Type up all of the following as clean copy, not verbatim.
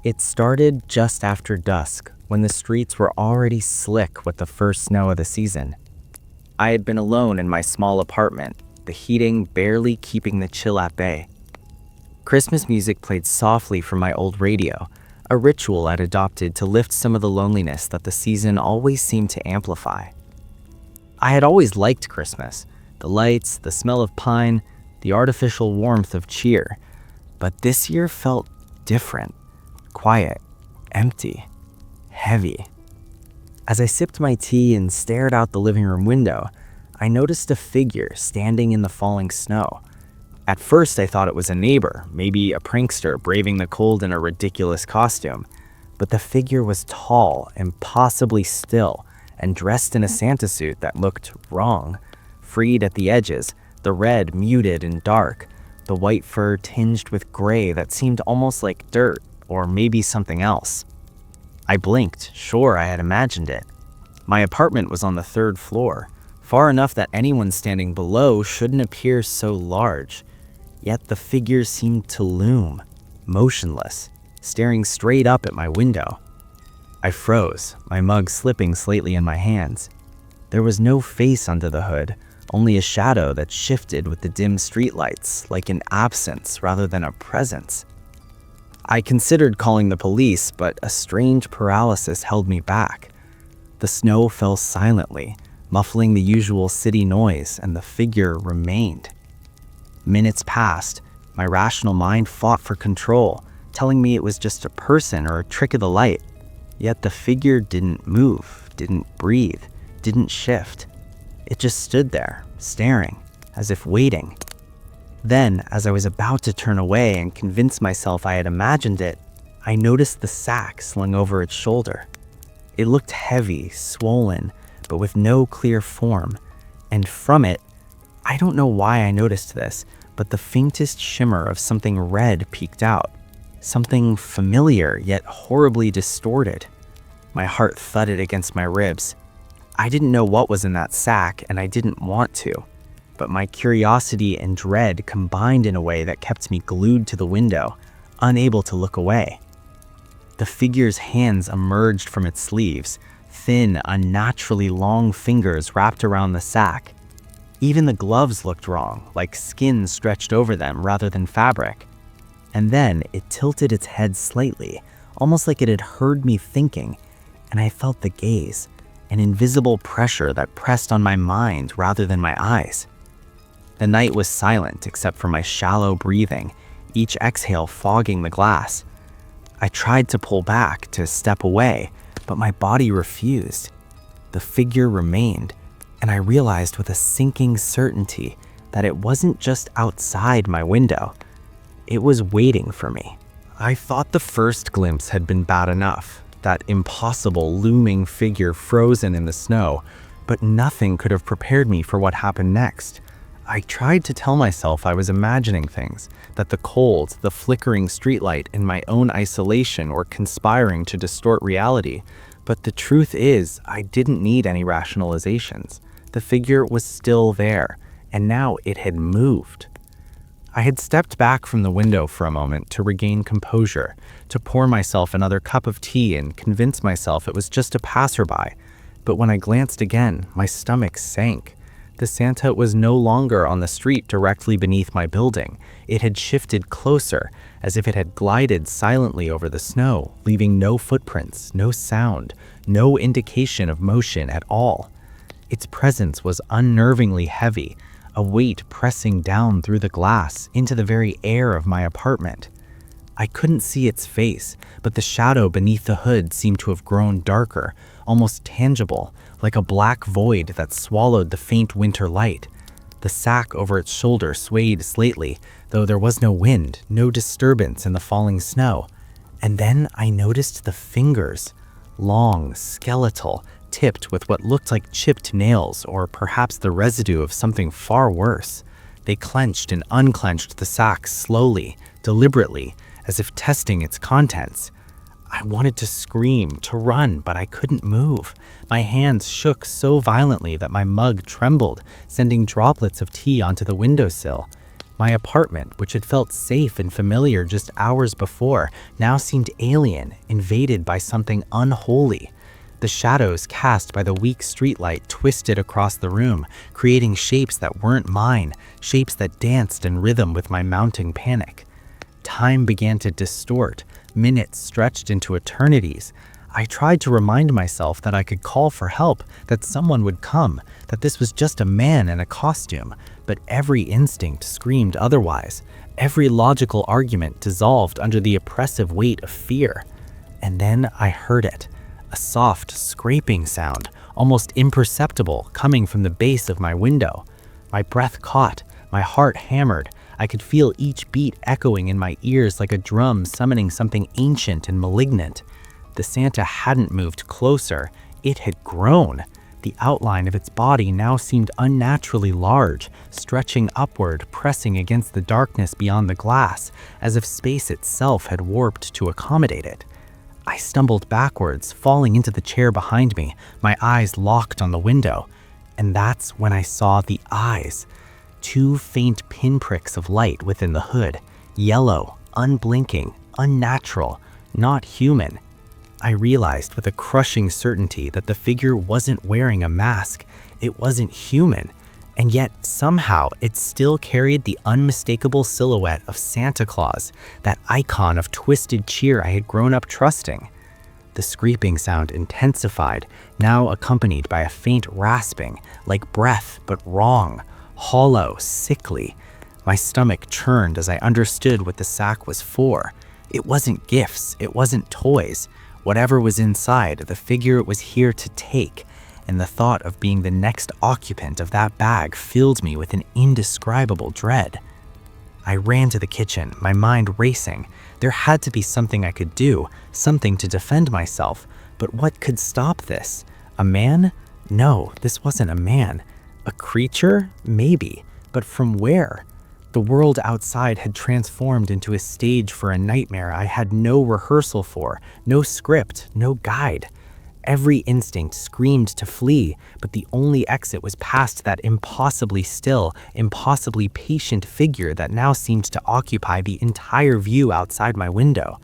It started just after dusk, when the streets were already slick with the first snow of the season. I had been alone in my small apartment, the heating barely keeping the chill at bay. Christmas music played softly from my old radio, a ritual I'd adopted to lift some of the loneliness that the season always seemed to amplify. I had always liked Christmas, the lights, the smell of pine, the artificial warmth of cheer, but this year felt different, quiet, empty, heavy. As I sipped my tea and stared out the living room window, I noticed a figure standing in the falling snow. At first, I thought it was a neighbor, maybe a prankster braving the cold in a ridiculous costume. But the figure was tall, impossibly still, and dressed in a Santa suit that looked wrong. Freed at the edges, the red muted and dark, the white fur tinged with gray that seemed almost like dirt, or maybe something else. I blinked, sure I had imagined it. My apartment was on the 3rd floor, far enough that anyone standing below shouldn't appear so large. Yet the figure seemed to loom, motionless, staring straight up at my window. I froze, my mug slipping slightly in my hands. There was no face under the hood, only a shadow that shifted with the dim streetlights, like an absence rather than a presence. I considered calling the police, but a strange paralysis held me back. The snow fell silently, muffling the usual city noise, and the figure remained. Minutes passed. My rational mind fought for control, telling me it was just a person or a trick of the light. Yet the figure didn't move, didn't breathe, didn't shift. It just stood there, staring, as if waiting. Then, as I was about to turn away and convince myself I had imagined it, I noticed the sack slung over its shoulder. It looked heavy, swollen, but with no clear form, and from it, I don't know why I noticed this, but the faintest shimmer of something red peeked out. Something familiar, yet horribly distorted. My heart thudded against my ribs. I didn't know what was in that sack, and I didn't want to. But my curiosity and dread combined in a way that kept me glued to the window, unable to look away. The figure's hands emerged from its sleeves, thin, unnaturally long fingers wrapped around the sack. Even the gloves looked wrong, like skin stretched over them rather than fabric. And then it tilted its head slightly, almost like it had heard me thinking, and I felt the gaze, an invisible pressure that pressed on my mind rather than my eyes. The night was silent except for my shallow breathing, each exhale fogging the glass. I tried to pull back, to step away, but my body refused. The figure remained, and I realized with a sinking certainty that it wasn't just outside my window. It was waiting for me. I thought the first glimpse had been bad enough, that impossible looming figure frozen in the snow, but nothing could have prepared me for what happened next. I tried to tell myself I was imagining things, that the cold, the flickering streetlight, and my own isolation were conspiring to distort reality, but the truth is I didn't need any rationalizations. The figure was still there, and now it had moved. I had stepped back from the window for a moment to regain composure, to pour myself another cup of tea and convince myself it was just a passerby. But when I glanced again, my stomach sank. The Santa was no longer on the street directly beneath my building. It had shifted closer, as if it had glided silently over the snow, leaving no footprints, no sound, no indication of motion at all. Its presence was unnervingly heavy, a weight pressing down through the glass into the very air of my apartment. I couldn't see its face, but the shadow beneath the hood seemed to have grown darker, almost tangible, like a black void that swallowed the faint winter light. The sack over its shoulder swayed slightly, though there was no wind, no disturbance in the falling snow. And then I noticed the fingers, long, skeletal, tipped with what looked like chipped nails, or perhaps the residue of something far worse. They clenched and unclenched the sack slowly, deliberately, as if testing its contents. I wanted to scream, to run, but I couldn't move. My hands shook so violently that my mug trembled, sending droplets of tea onto the windowsill. My apartment, which had felt safe and familiar just hours before, now seemed alien, invaded by something unholy. The shadows cast by the weak streetlight twisted across the room, creating shapes that weren't mine, shapes that danced in rhythm with my mounting panic. Time began to distort, minutes stretched into eternities. I tried to remind myself that I could call for help, that someone would come, that this was just a man in a costume, but every instinct screamed otherwise. Every logical argument dissolved under the oppressive weight of fear. And then I heard it, a soft, scraping sound, almost imperceptible, coming from the base of my window. My breath caught, my heart hammered. I could feel each beat echoing in my ears like a drum summoning something ancient and malignant. The Santa hadn't moved closer, it had grown. The outline of its body now seemed unnaturally large, stretching upward, pressing against the darkness beyond the glass, as if space itself had warped to accommodate it. I stumbled backwards, falling into the chair behind me, my eyes locked on the window. And that's when I saw the eyes. 2 faint pinpricks of light within the hood, yellow, unblinking, unnatural, not human. I realized with a crushing certainty that the figure wasn't wearing a mask, it wasn't human, and yet somehow it still carried the unmistakable silhouette of Santa Claus, that icon of twisted cheer I had grown up trusting. The scraping sound intensified, now accompanied by a faint rasping, like breath but wrong, hollow, sickly. My stomach churned as I understood what the sack was for. It wasn't gifts, it wasn't toys. Whatever was inside, the figure was here to take, and the thought of being the next occupant of that bag filled me with an indescribable dread. I ran to the kitchen, my mind racing. There had to be something I could do, something to defend myself. But what could stop this? A man? No, this wasn't a man. A creature? Maybe. But from where? The world outside had transformed into a stage for a nightmare I had no rehearsal for, no script, no guide. Every instinct screamed to flee, but the only exit was past that impossibly still, impossibly patient figure that now seemed to occupy the entire view outside my window.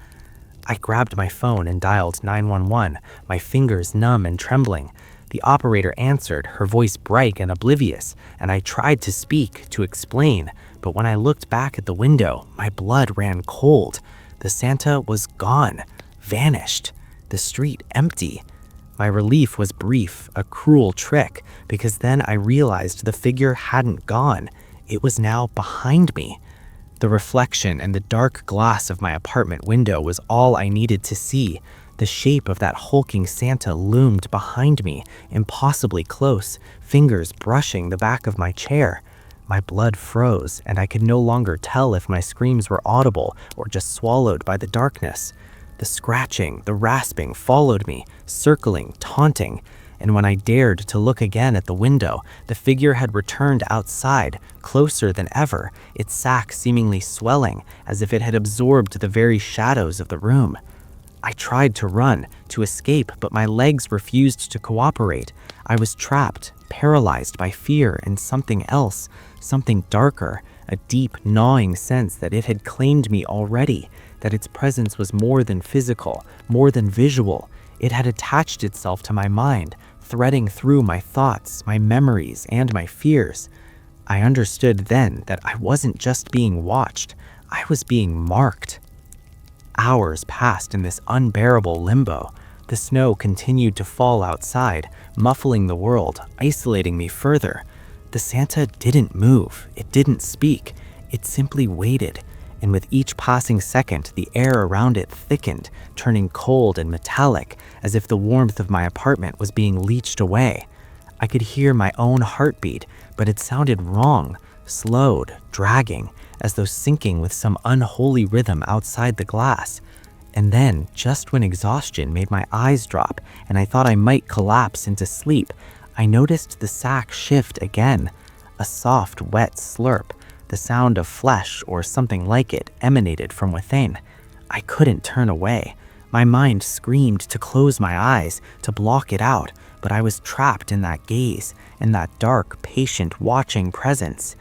I grabbed my phone and dialed 911, my fingers numb and trembling. The operator answered, her voice bright and oblivious, and I tried to speak, to explain, but when I looked back at the window, my blood ran cold. The Santa was gone, vanished, the street empty. My relief was brief, a cruel trick, because then I realized the figure hadn't gone. It was now behind me. The reflection and the dark glass of my apartment window was all I needed to see. The shape of that hulking Santa loomed behind me, impossibly close, fingers brushing the back of my chair. My blood froze, and I could no longer tell if my screams were audible or just swallowed by the darkness. The scratching, the rasping followed me, circling, taunting, and when I dared to look again at the window, the figure had returned outside, closer than ever, its sack seemingly swelling, as if it had absorbed the very shadows of the room. I tried to run, to escape, but my legs refused to cooperate. I was trapped, paralyzed by fear and something else, something darker, a deep, gnawing sense that it had claimed me already, that its presence was more than physical, more than visual. It had attached itself to my mind, threading through my thoughts, my memories, and my fears. I understood then that I wasn't just being watched, I was being marked. Hours passed in this unbearable limbo. The snow continued to fall outside, muffling the world, isolating me further. The Santa didn't move, it didn't speak, it simply waited, and with each passing second, the air around it thickened, turning cold and metallic, as if the warmth of my apartment was being leached away. I could hear my own heartbeat, but it sounded wrong, slowed, dragging, as though syncing with some unholy rhythm outside the glass. And then, just when exhaustion made my eyes drop and I thought I might collapse into sleep, I noticed the sack shift again. A soft, wet slurp, the sound of flesh or something like it, emanated from within. I couldn't turn away. My mind screamed to close my eyes, to block it out, but I was trapped in that gaze, in that dark, patient, watching presence.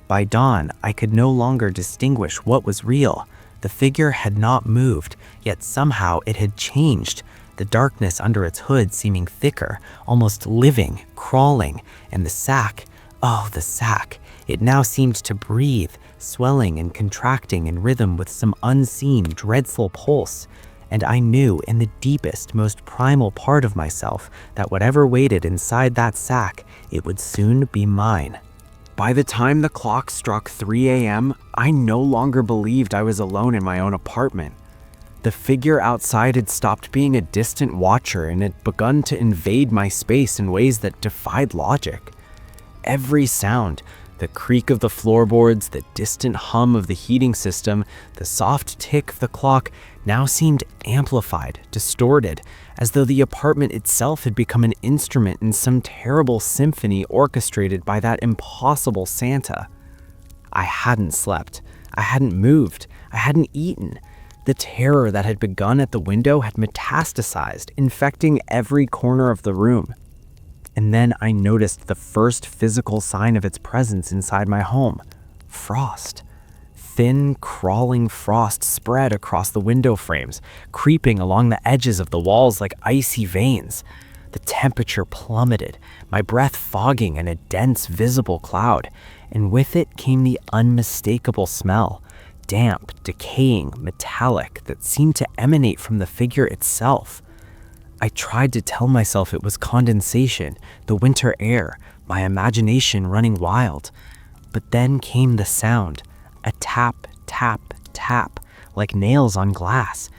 By dawn, I could no longer distinguish what was real. The figure had not moved, yet somehow it had changed, the darkness under its hood seeming thicker, almost living, crawling, and the sack, oh, the sack, it now seemed to breathe, swelling and contracting in rhythm with some unseen, dreadful pulse. And I knew in the deepest, most primal part of myself that whatever waited inside that sack, it would soon be mine. By the time the clock struck 3 a.m., I no longer believed I was alone in my own apartment. The figure outside had stopped being a distant watcher and had begun to invade my space in ways that defied logic. Every sound, the creak of the floorboards, the distant hum of the heating system, the soft tick of the clock, now seemed amplified, distorted, as though the apartment itself had become an instrument in some terrible symphony orchestrated by that impossible Santa. I hadn't slept. I hadn't moved. I hadn't eaten. The terror that had begun at the window had metastasized, infecting every corner of the room. And then I noticed the first physical sign of its presence inside my home: frost. Thin, crawling frost spread across the window frames, creeping along the edges of the walls like icy veins. The temperature plummeted, my breath fogging in a dense, visible cloud, and with it came the unmistakable smell, damp, decaying, metallic, that seemed to emanate from the figure itself. I tried to tell myself it was condensation, the winter air, my imagination running wild. But then came the sound, a tap, tap, tap, like nails on glass.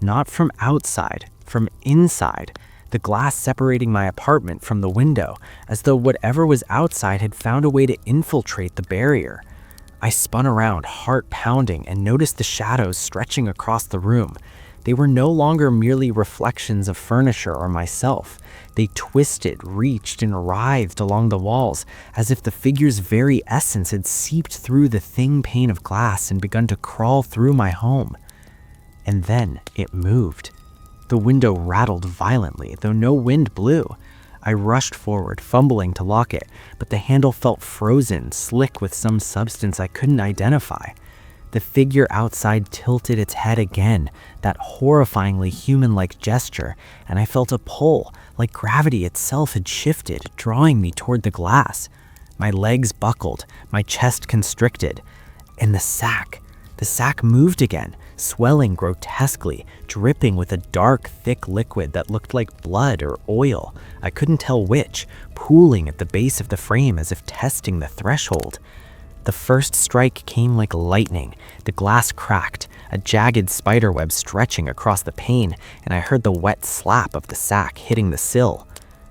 Not from outside, from inside, the glass separating my apartment from the window, as though whatever was outside had found a way to infiltrate the barrier. I spun around, heart pounding, and noticed the shadows stretching across the room. They were no longer merely reflections of furniture or myself. They twisted, reached, and writhed along the walls, as if the figure's very essence had seeped through the thin pane of glass and begun to crawl through my home. And then it moved. The window rattled violently, though no wind blew. I rushed forward, fumbling to lock it, but the handle felt frozen, slick with some substance I couldn't identify. The figure outside tilted its head again, that horrifyingly human-like gesture, and I felt a pull, like gravity itself had shifted, drawing me toward the glass. My legs buckled, my chest constricted, and the sack moved again, swelling grotesquely, dripping with a dark, thick liquid that looked like blood or oil. I couldn't tell which, pooling at the base of the frame as if testing the threshold. The first strike came like lightning. The glass cracked, a jagged spiderweb stretching across the pane, and I heard the wet slap of the sack hitting the sill.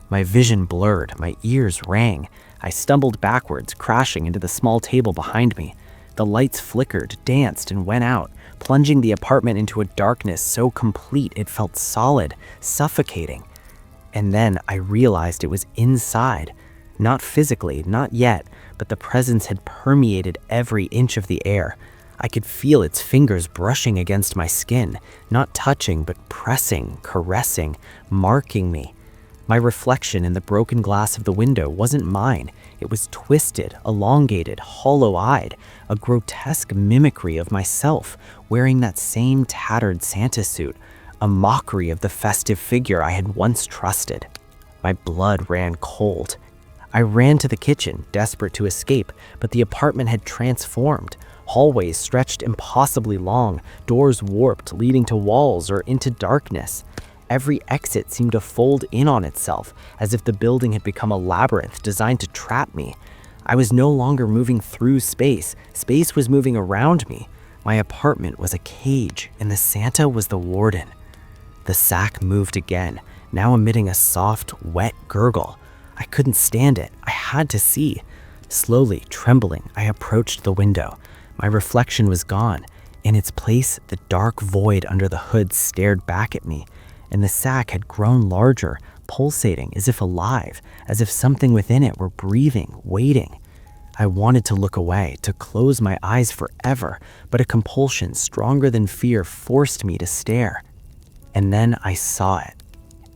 My vision blurred, my ears rang. I stumbled backwards, crashing into the small table behind me. The lights flickered, danced, and went out, plunging the apartment into a darkness so complete it felt solid, suffocating. And then I realized it was inside. Not physically, not yet, but the presence had permeated every inch of the air. I could feel its fingers brushing against my skin, not touching but pressing, caressing, marking me. My reflection in the broken glass of the window wasn't mine. It was twisted, elongated, hollow-eyed, a grotesque mimicry of myself, wearing that same tattered Santa suit, a mockery of the festive figure I had once trusted. My blood ran cold. I ran to the kitchen, desperate to escape, but the apartment had transformed. Hallways stretched impossibly long, doors warped, leading to walls or into darkness. Every exit seemed to fold in on itself, as if the building had become a labyrinth designed to trap me. I was no longer moving through space. Space was moving around me. My apartment was a cage, and the Santa was the warden. The sack moved again, now emitting a soft, wet gurgle. I couldn't stand it. I had to see. Slowly, trembling, I approached the window. My reflection was gone. In its place, the dark void under the hood stared back at me, and the sack had grown larger, pulsating as if alive, as if something within it were breathing, waiting. I wanted to look away, to close my eyes forever, but a compulsion stronger than fear forced me to stare. And then I saw it.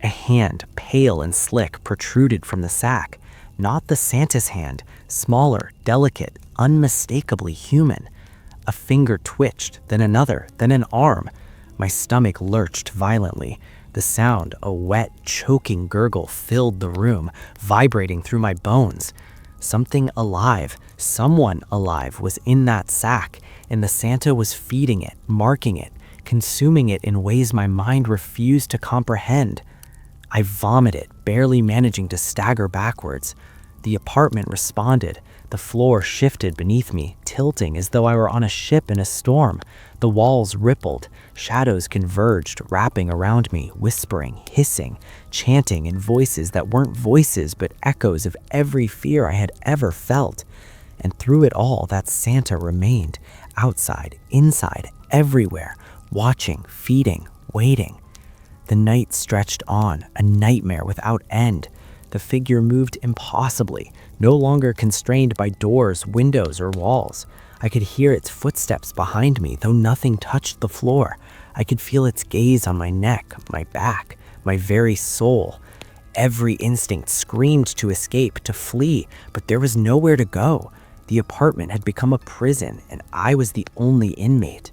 A hand, pale and slick, protruded from the sack. Not the Santa's hand, smaller, delicate, unmistakably human. A finger twitched, then another, then an arm. My stomach lurched violently. The sound, a wet, choking gurgle, filled the room, vibrating through my bones. Something alive, someone alive was in that sack, and the Santa was feeding it, marking it, consuming it in ways my mind refused to comprehend. I vomited, barely managing to stagger backwards. The apartment responded. The floor shifted beneath me, tilting as though I were on a ship in a storm. The walls rippled. Shadows converged, wrapping around me, whispering, hissing, chanting in voices that weren't voices but echoes of every fear I had ever felt. And through it all, that Santa remained, outside, inside, everywhere, watching, feeding, waiting. The night stretched on, a nightmare without end. The figure moved impossibly, no longer constrained by doors, windows, or walls. I could hear its footsteps behind me, though nothing touched the floor. I could feel its gaze on my neck, my back, my very soul. Every instinct screamed to escape, to flee, but there was nowhere to go. The apartment had become a prison, and I was the only inmate.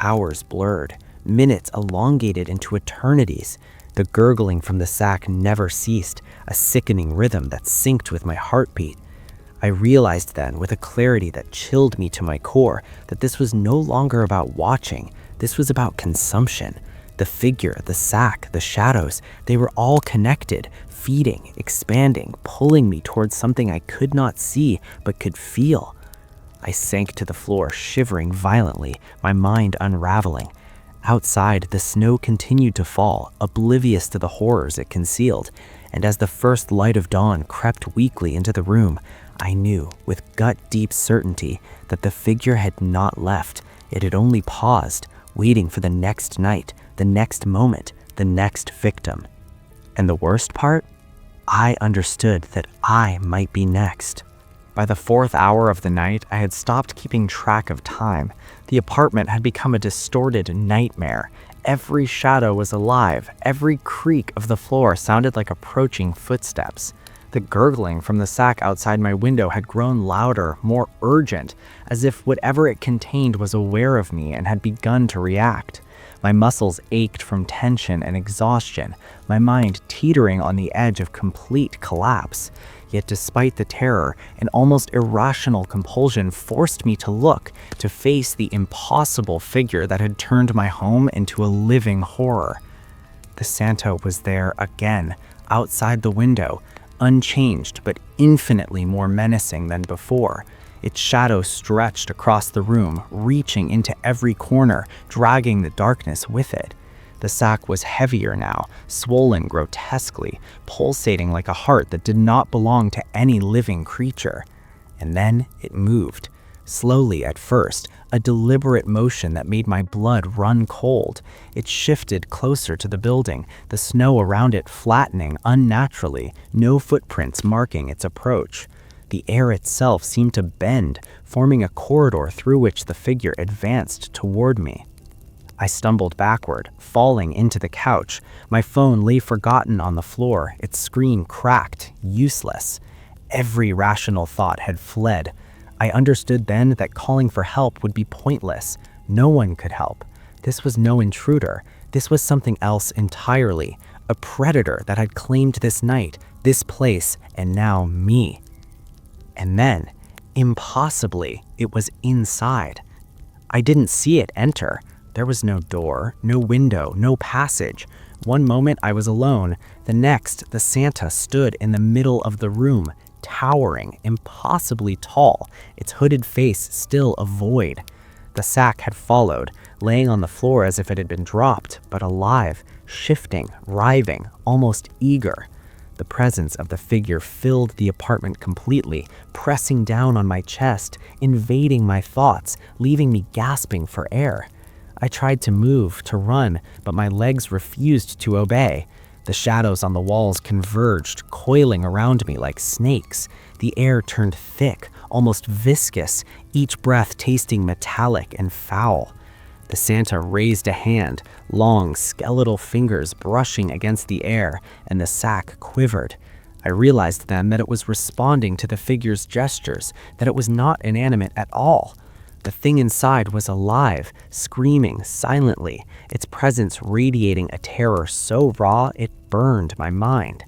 Hours blurred, minutes elongated into eternities. The gurgling from the sack never ceased, a sickening rhythm that synced with my heartbeat. I realized then, with a clarity that chilled me to my core, that this was no longer about watching. This was about consumption. The figure, the sack, the shadows, they were all connected, feeding, expanding, pulling me towards something I could not see but could feel. I sank to the floor, shivering violently, my mind unraveling. Outside, the snow continued to fall, oblivious to the horrors it concealed, and as the first light of dawn crept weakly into the room, I knew, with gut-deep certainty, that the figure had not left. It had only paused, waiting for the next night, the next moment, the next victim. And the worst part? I understood that I might be next. By the 4th hour of the night, I had stopped keeping track of time. The apartment had become a distorted nightmare. Every shadow was alive. Every creak of the floor sounded like approaching footsteps. The gurgling from the sack outside my window had grown louder, more urgent, as if whatever it contained was aware of me and had begun to react. My muscles ached from tension and exhaustion, my mind teetering on the edge of complete collapse. Yet despite the terror, an almost irrational compulsion forced me to look, to face the impossible figure that had turned my home into a living horror. The Santa was there again, outside the window, unchanged but infinitely more menacing than before. Its shadow stretched across the room, reaching into every corner, dragging the darkness with it. The sack was heavier now, swollen grotesquely, pulsating like a heart that did not belong to any living creature. And then it moved. Slowly at first, a deliberate motion that made my blood run cold. It shifted closer to the building, the snow around it flattening unnaturally, no footprints marking its approach. The air itself seemed to bend, forming a corridor through which the figure advanced toward me. I stumbled backward, falling into the couch. My phone lay forgotten on the floor, its screen cracked, useless. Every rational thought had fled. I understood then that calling for help would be pointless. No one could help. This was no intruder. This was something else entirely. A predator that had claimed this night, this place, and now me. And then, impossibly, it was inside. I didn't see it enter. There was no door, no window, no passage. One moment I was alone. The next, the Santa stood in the middle of the room, towering, impossibly tall, its hooded face still a void. The sack had followed, laying on the floor as if it had been dropped, but alive, shifting, writhing, almost eager. The presence of the figure filled the apartment completely, pressing down on my chest, invading my thoughts, leaving me gasping for air. I tried to move, to run, but my legs refused to obey. The shadows on the walls converged, coiling around me like snakes. The air turned thick, almost viscous, each breath tasting metallic and foul. The Santa raised a hand, long, skeletal fingers brushing against the air, and the sack quivered. I realized then that it was responding to the figure's gestures, that it was not inanimate at all. The thing inside was alive, screaming silently, its presence radiating a terror so raw it burned my mind.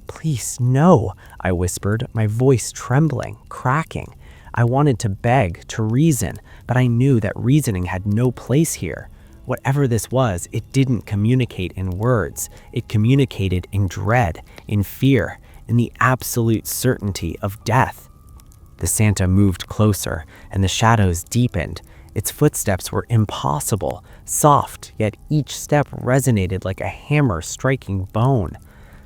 "Please, no," I whispered, my voice trembling, cracking. I wanted to beg, to reason, but I knew that reasoning had no place here. Whatever this was, it didn't communicate in words. It communicated in dread, in fear, in the absolute certainty of death. The Santa moved closer, and the shadows deepened. Its footsteps were impossible, soft, yet each step resonated like a hammer striking bone.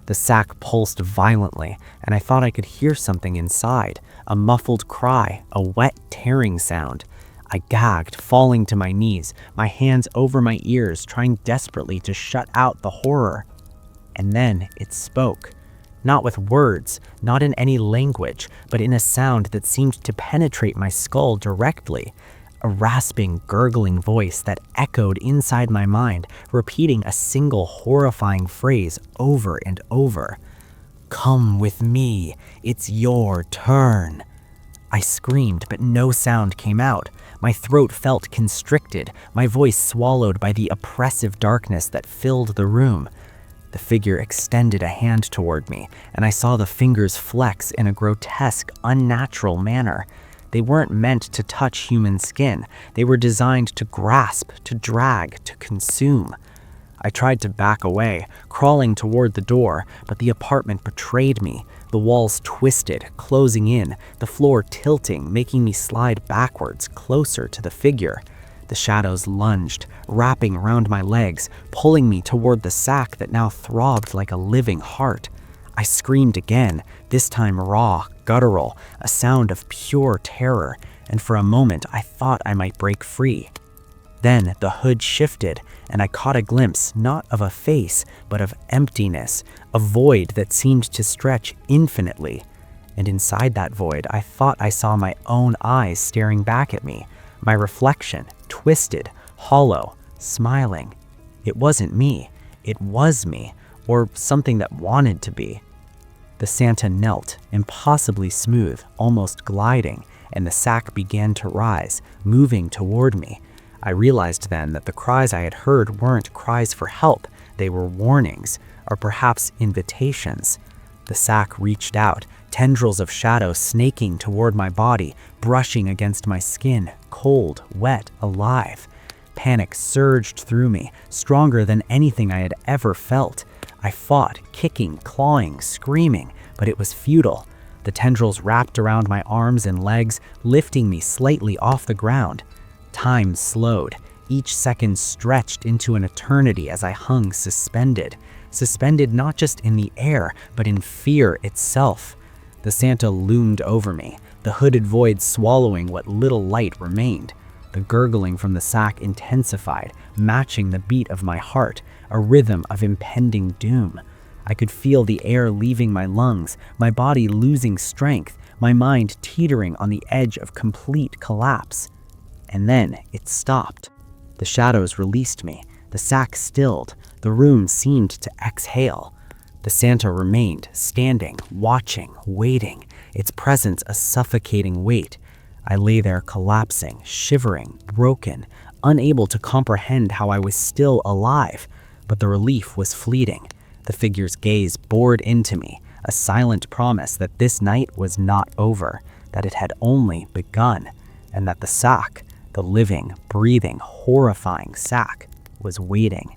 The sack pulsed violently, and I thought I could hear something inside, a muffled cry, a wet tearing sound. I gagged, falling to my knees, my hands over my ears, trying desperately to shut out the horror. And then it spoke. Not with words, not in any language, but in a sound that seemed to penetrate my skull directly. A rasping, gurgling voice that echoed inside my mind, repeating a single horrifying phrase over and over. "Come with me, it's your turn." I screamed, but no sound came out. My throat felt constricted, my voice swallowed by the oppressive darkness that filled the room. The figure extended a hand toward me, and I saw the fingers flex in a grotesque, unnatural manner. They weren't meant to touch human skin. They were designed to grasp, to drag, to consume. I tried to back away, crawling toward the door, but the apartment betrayed me. The walls twisted, closing in, the floor tilting, making me slide backwards, closer to the figure. The shadows lunged, wrapping around my legs, pulling me toward the sack that now throbbed like a living heart. I screamed again, this time raw, guttural, a sound of pure terror, and for a moment I thought I might break free. Then the hood shifted, and I caught a glimpse not of a face, but of emptiness, a void that seemed to stretch infinitely. And inside that void, I thought I saw my own eyes staring back at me, my reflection, twisted, hollow, smiling. It wasn't me. It was me, or something that wanted to be. The Santa knelt, impossibly smooth, almost gliding, and the sack began to rise, moving toward me. I realized then that the cries I had heard weren't cries for help, they were warnings, or perhaps invitations. The sack reached out, tendrils of shadow snaking toward my body, brushing against my skin, cold, wet, alive. Panic surged through me, stronger than anything I had ever felt. I fought, kicking, clawing, screaming, but it was futile. The tendrils wrapped around my arms and legs, lifting me slightly off the ground. Time slowed. Each second stretched into an eternity as I hung suspended. Suspended not just in the air, but in fear itself. The Santa loomed over me, the hooded void swallowing what little light remained. The gurgling from the sack intensified, matching the beat of my heart, a rhythm of impending doom. I could feel the air leaving my lungs, my body losing strength, my mind teetering on the edge of complete collapse. And then it stopped. The shadows released me, the sack stilled, the room seemed to exhale. The Santa remained, standing, watching, waiting, its presence a suffocating weight. I lay there collapsing, shivering, broken, unable to comprehend how I was still alive, but the relief was fleeting. The figure's gaze bored into me, a silent promise that this night was not over, that it had only begun, and that the sack, the living, breathing, horrifying sack, was waiting.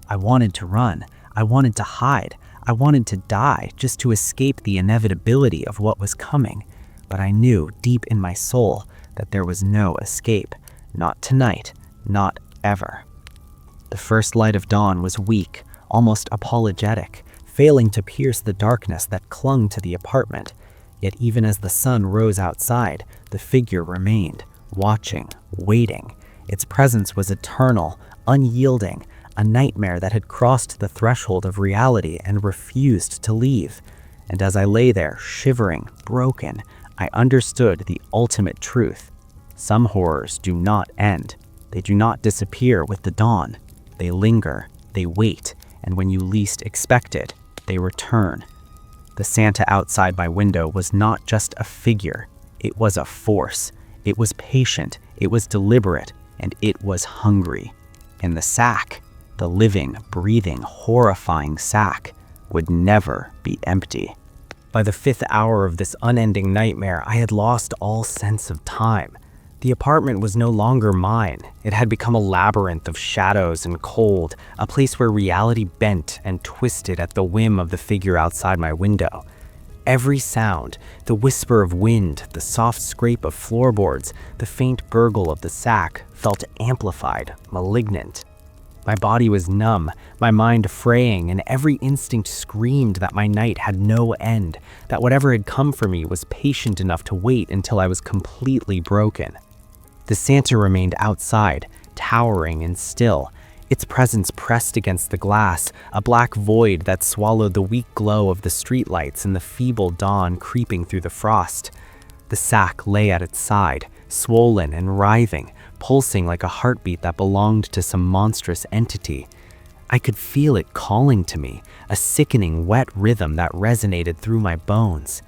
I wanted to run. I wanted to hide. I wanted to die just to escape the inevitability of what was coming. But I knew deep in my soul that there was no escape. Not tonight. Not ever. The first light of dawn was weak, almost apologetic, failing to pierce the darkness that clung to the apartment. Yet even as the sun rose outside, the figure remained, watching, waiting. Its presence was eternal, unyielding, a nightmare that had crossed the threshold of reality and refused to leave. And as I lay there, shivering, broken, I understood the ultimate truth. Some horrors do not end. They do not disappear with the dawn. They linger, they wait, and when you least expect it, they return. The Santa outside my window was not just a figure, it was a force. It was patient, it was deliberate, and it was hungry. And the sack, the living, breathing, horrifying sack, would never be empty. By the 5th hour of this unending nightmare, I had lost all sense of time. The apartment was no longer mine. It had become a labyrinth of shadows and cold, a place where reality bent and twisted at the whim of the figure outside my window. Every sound, the whisper of wind, the soft scrape of floorboards, the faint gurgle of the sack, felt amplified, malignant. My body was numb, my mind fraying, and every instinct screamed that my night had no end, that whatever had come for me was patient enough to wait until I was completely broken. The Santa remained outside, towering and still, its presence pressed against the glass, a black void that swallowed the weak glow of the streetlights and the feeble dawn creeping through the frost. The sack lay at its side, swollen and writhing, pulsing like a heartbeat that belonged to some monstrous entity. I could feel it calling to me, a sickening, wet rhythm that resonated through my bones.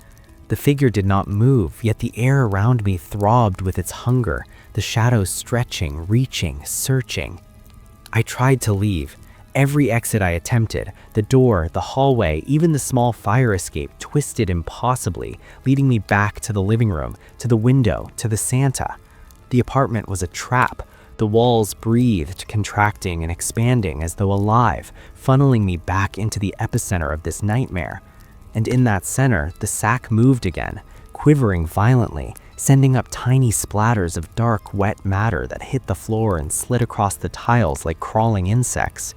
The figure did not move, yet the air around me throbbed with its hunger, the shadows stretching, reaching, searching. I tried to leave. Every exit I attempted, the door, the hallway, even the small fire escape, twisted impossibly, leading me back to the living room, to the window, to the Santa. The apartment was a trap. The walls breathed, contracting and expanding as though alive, funneling me back into the epicenter of this nightmare. And in that center, the sack moved again, quivering violently, sending up tiny splatters of dark, wet matter that hit the floor and slid across the tiles like crawling insects.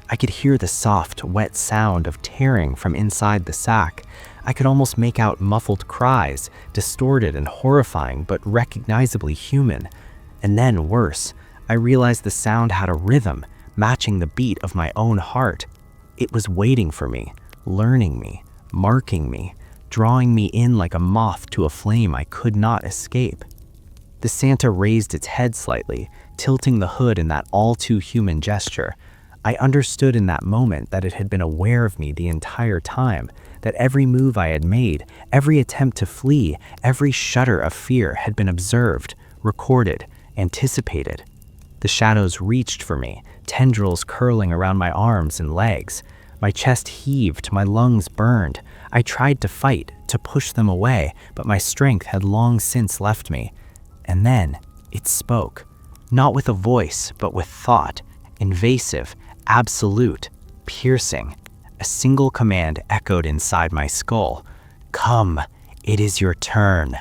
I could hear the soft, wet sound of tearing from inside the sack. I could almost make out muffled cries, distorted and horrifying, but recognizably human. And then, worse, I realized the sound had a rhythm, matching the beat of my own heart. It was waiting for me, learning me, marking me, drawing me in like a moth to a flame I could not escape. The Santa raised its head slightly, tilting the hood in that all-too-human gesture. I understood in that moment that it had been aware of me the entire time, that every move I had made, every attempt to flee, every shudder of fear had been observed, recorded, anticipated. The shadows reached for me, tendrils curling around my arms and legs. My chest heaved, my lungs burned. I tried to fight, to push them away, but my strength had long since left me. And then it spoke, not with a voice, but with thought, invasive, absolute, piercing. A single command echoed inside my skull. "Come, it is your turn."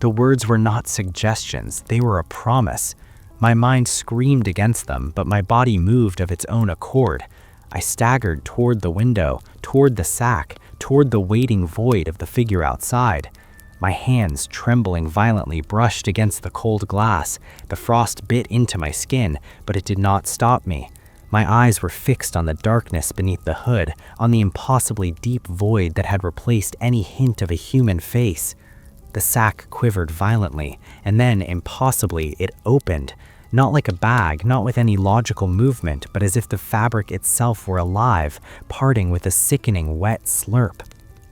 The words were not suggestions, they were a promise. My mind screamed against them, but my body moved of its own accord. I staggered toward the window, toward the sack, toward the waiting void of the figure outside. My hands, trembling violently, brushed against the cold glass. The frost bit into my skin, but it did not stop me. My eyes were fixed on the darkness beneath the hood, on the impossibly deep void that had replaced any hint of a human face. The sack quivered violently, and then, impossibly, it opened. Not like a bag, not with any logical movement, but as if the fabric itself were alive, parting with a sickening wet slurp.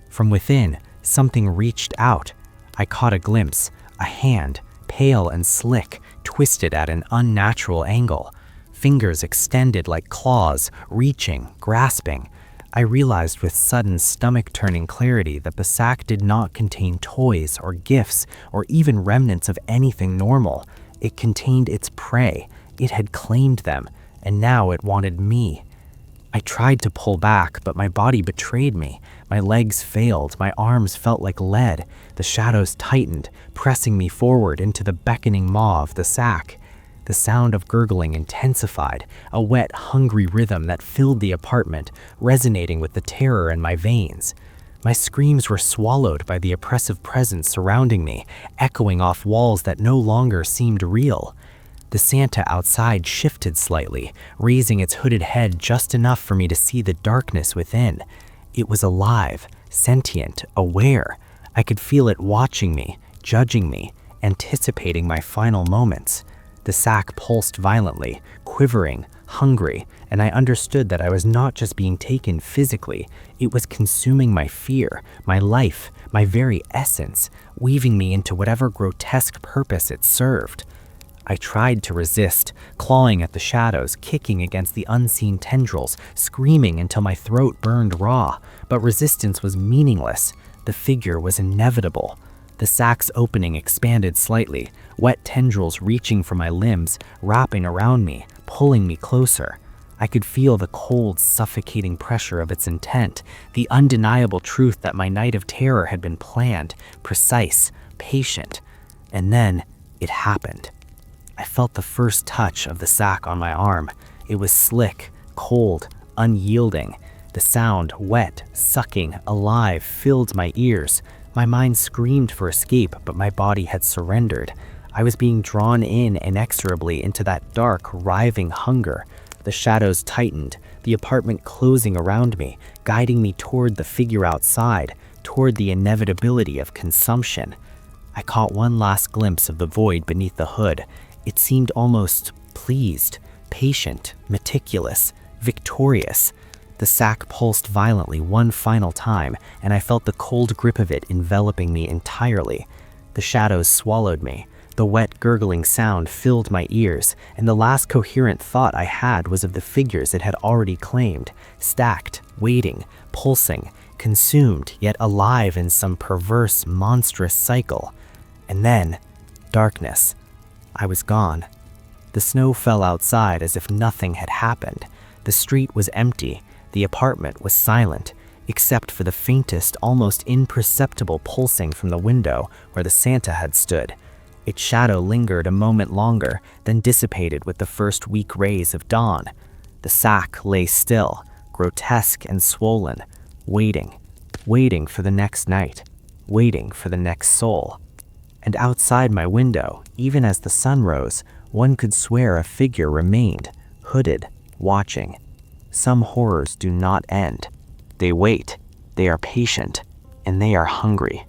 From within, something reached out. I caught a glimpse, a hand, pale and slick, twisted at an unnatural angle. Fingers extended like claws, reaching, grasping. I realized with sudden stomach-turning clarity that the sack did not contain toys or gifts or even remnants of anything normal. It contained its prey. It had claimed them, and now it wanted me. I tried to pull back, but my body betrayed me. My legs failed, my arms felt like lead. The shadows tightened, pressing me forward into the beckoning maw of the sack. The sound of gurgling intensified, a wet, hungry rhythm that filled the apartment, resonating with the terror in my veins. My screams were swallowed by the oppressive presence surrounding me, echoing off walls that no longer seemed real. The Santa outside shifted slightly, raising its hooded head just enough for me to see the darkness within. It was alive, sentient, aware. I could feel it watching me, judging me, anticipating my final moments. The sack pulsed violently, quivering, hungry, and I understood that I was not just being taken physically, it was consuming my fear, my life, my very essence, weaving me into whatever grotesque purpose it served. I tried to resist, clawing at the shadows, kicking against the unseen tendrils, screaming until my throat burned raw, but resistance was meaningless. The figure was inevitable. The sack's opening expanded slightly, wet tendrils reaching for my limbs, wrapping around me, pulling me closer. I could feel the cold, suffocating pressure of its intent, the undeniable truth that my night of terror had been planned, precise, patient. And then it happened. I felt the first touch of the sack on my arm. It was slick, cold, unyielding. The sound, wet, sucking, alive, filled my ears. My mind screamed for escape, but my body had surrendered. I was being drawn in inexorably into that dark, writhing hunger. The shadows tightened, the apartment closing around me, guiding me toward the figure outside, toward the inevitability of consumption. I caught one last glimpse of the void beneath the hood. It seemed almost pleased, patient, meticulous, victorious. The sack pulsed violently one final time, and I felt the cold grip of it enveloping me entirely. The shadows swallowed me. The wet, gurgling sound filled my ears, and the last coherent thought I had was of the figures it had already claimed, stacked, waiting, pulsing, consumed, yet alive in some perverse, monstrous cycle. And then, darkness. I was gone. The snow fell outside as if nothing had happened. The street was empty. The apartment was silent, except for the faintest, almost imperceptible pulsing from the window where the Santa had stood. Its shadow lingered a moment longer, then dissipated with the first weak rays of dawn. The sack lay still, grotesque and swollen, waiting for the next night, waiting for the next soul. And outside my window, even as the sun rose, one could swear a figure remained, hooded, watching. Some horrors do not end. They wait, they are patient, and they are hungry.